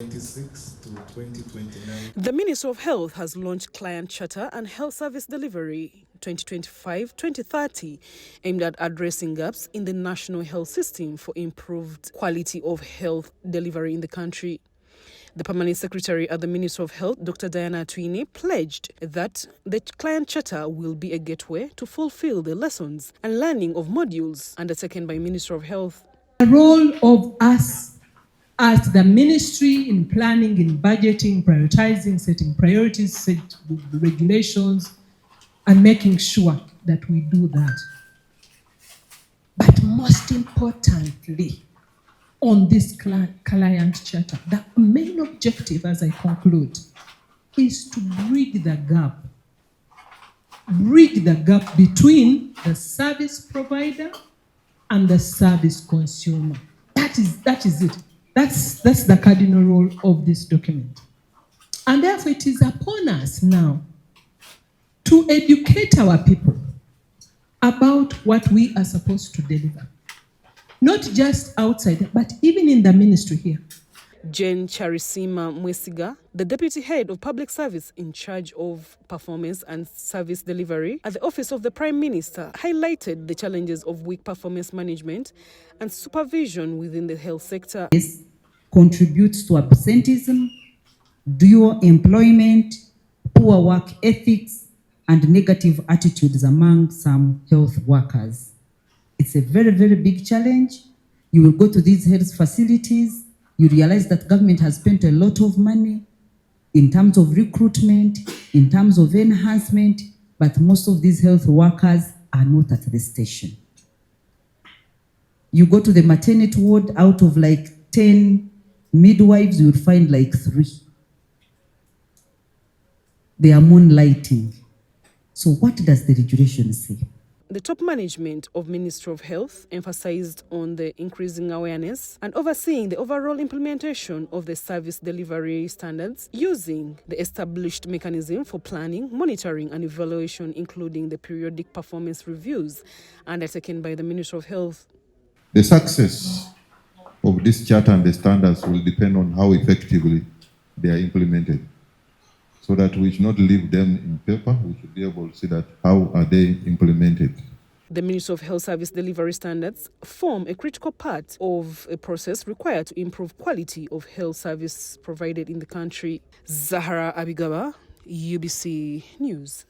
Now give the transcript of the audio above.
2026 to 2029. The Ministry of Health has launched Client Charter and Health Service Delivery 2025-2030, aimed at addressing gaps in the national health system for improved quality of health delivery in the country. The Permanent Secretary at the Ministry of Health, Dr. Diana Atwine, pledged that the Client Charter will be a gateway to fulfill the lessons and learning of modules undertaken by Ministry of Health. The role of us as the ministry in planning, in budgeting, prioritizing, setting priorities, set regulations, and making sure that we do that. But most importantly, on this client charter, the main objective, as I conclude, is to bridge the gap between the service provider and the service consumer. That is it. That's the cardinal role of this document. And therefore it is upon us now to educate our people about what we are supposed to deliver. Not just outside, but even in the ministry here. Jane Charisima Mwesiga, the Deputy Head of Public Service in charge of performance and service delivery at the Office of the Prime Minister, highlighted the challenges of weak performance management and supervision within the health sector. This contributes to absenteeism, dual employment, poor work ethics, and negative attitudes among some health workers. It's a very, very big challenge. You will go to these health facilities, you realize that government has spent a lot of money in terms of recruitment, in terms of enhancement, but most of these health workers are not at the station. You go to the maternity ward, out of like 10 midwives, you will find like 3. They are moonlighting. So what does the regulation say? The top management of Ministry of Health emphasized on the increasing awareness and overseeing the overall implementation of the service delivery standards using the established mechanism for planning, monitoring and evaluation, including the periodic performance reviews undertaken by the Ministry of Health. The success of this charter and the standards will depend on how effectively they are implemented, so that we should not leave them in paper. We should be able to see that how are they implemented. The Ministry of Health Service Delivery Standards form a critical part of a process required to improve quality of health service provided in the country. Zahara Abigaba, UBC News.